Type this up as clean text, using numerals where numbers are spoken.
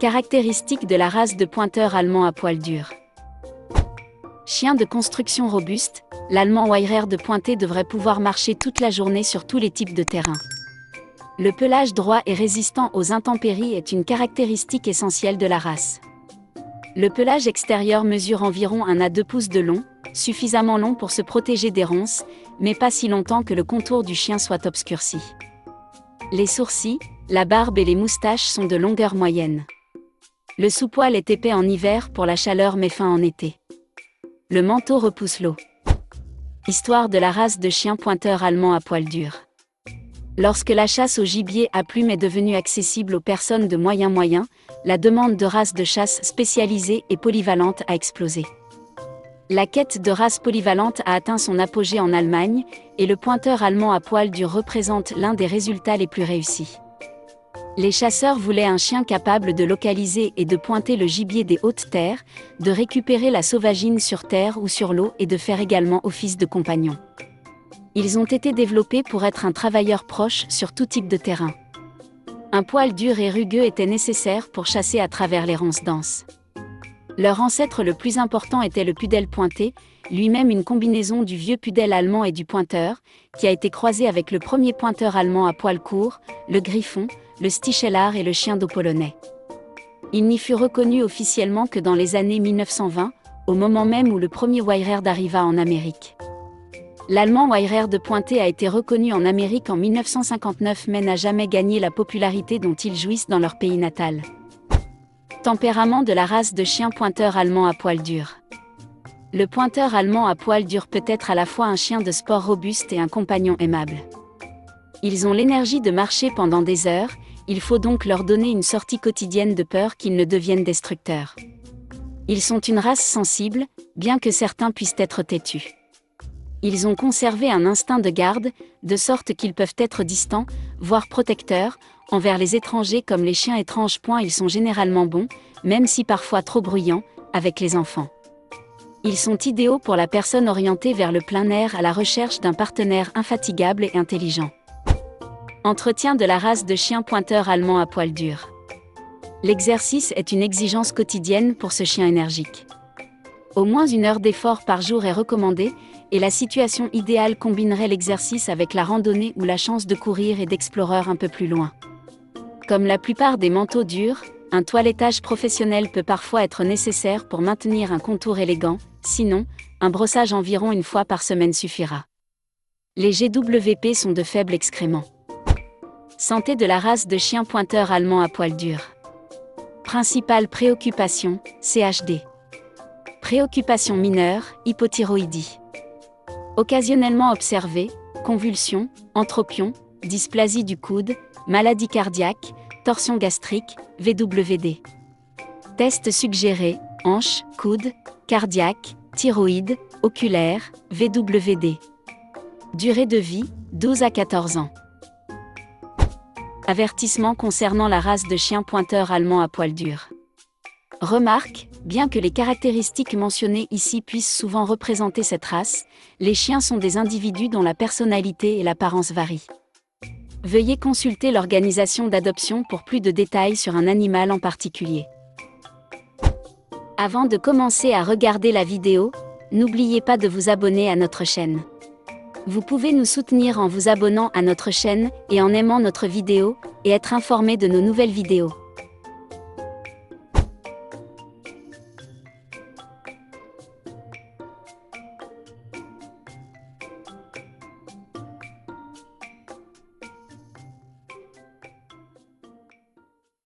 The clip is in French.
Caractéristiques de la race de pointeur allemand à poil dur. Chien de construction robuste, l'allemand Weyrer de Pointé devrait pouvoir marcher toute la journée sur tous les types de terrain. Le pelage droit et résistant aux intempéries est une caractéristique essentielle de la race. Le pelage extérieur mesure environ 1 à 2 pouces de long, suffisamment long pour se protéger des ronces, mais pas si longtemps que le contour du chien soit obscurci. Les sourcils, la barbe et les moustaches sont de longueur moyenne. Le sous-poil est épais en hiver pour la chaleur mais fin en été. Le manteau repousse l'eau. Histoire de la race de chien pointeur allemand à poil dur. Lorsque la chasse au gibier à plumes est devenue accessible aux personnes de moyen, la demande de races de chasse spécialisées et polyvalentes a explosé. La quête de races polyvalentes a atteint son apogée en Allemagne, et le pointeur allemand à poil dur représente l'un des résultats les plus réussis. Les chasseurs voulaient un chien capable de localiser et de pointer le gibier des hautes terres, de récupérer la sauvagine sur terre ou sur l'eau et de faire également office de compagnon. Ils ont été développés pour être un travailleur proche sur tout type de terrain. Un poil dur et rugueux était nécessaire pour chasser à travers les ronces denses. Leur ancêtre le plus important était le pudel pointé, lui-même une combinaison du vieux pudel allemand et du pointeur, qui a été croisé avec le premier pointeur allemand à poil court, le griffon, le Stichelar et le chien d'eau polonais. Il n'y fut reconnu officiellement que dans les années 1920, au moment même où le premier Weyrer arriva en Amérique. L'allemand Weyrer de Pointé a été reconnu en Amérique en 1959 mais n'a jamais gagné la popularité dont ils jouissent dans leur pays natal. Tempérament de la race de chien pointeur allemand à poil dur. Le pointeur allemand à poil dur peut être à la fois un chien de sport robuste et un compagnon aimable. Ils ont l'énergie de marcher pendant des heures, il faut donc leur donner une sortie quotidienne de peur qu'ils ne deviennent destructeurs. Ils sont une race sensible, bien que certains puissent être têtus. Ils ont conservé un instinct de garde, de sorte qu'ils peuvent être distants, voire protecteurs, envers les étrangers comme les chiens étranges. Ils sont généralement bons, même si parfois trop bruyants, avec les enfants. Ils sont idéaux pour la personne orientée vers le plein air à la recherche d'un partenaire infatigable et intelligent. Entretien de la race de chien pointeur allemand à poil dur. L'exercice est une exigence quotidienne pour ce chien énergique. Au moins 1 heure d'effort par jour est recommandée, et la situation idéale combinerait l'exercice avec la randonnée ou la chance de courir et d'explorer un peu plus loin. Comme la plupart des manteaux durs, un toilettage professionnel peut parfois être nécessaire pour maintenir un contour élégant, sinon, un brossage environ 1 fois par semaine suffira. Les GWP sont de faibles excréments. Santé de la race de chien pointeur allemand à poil dur. Principale préoccupation, CHD. Préoccupation mineure, hypothyroïdie. Occasionnellement observée, convulsions, entropion, dysplasie du coude, maladie cardiaque, torsion gastrique, VWD. Tests suggérés, hanche, coude, cardiaque, thyroïde, oculaire, VWD. Durée de vie, 12 à 14 ans. Avertissement concernant la race de chien pointeur allemand à poil dur. Remarque, bien que les caractéristiques mentionnées ici puissent souvent représenter cette race, les chiens sont des individus dont la personnalité et l'apparence varient. Veuillez consulter l'organisation d'adoption pour plus de détails sur un animal en particulier. Avant de commencer à regarder la vidéo, n'oubliez pas de vous abonner à notre chaîne. Vous pouvez nous soutenir en vous abonnant à notre chaîne et en aimant notre vidéo, et être informé de nos nouvelles vidéos.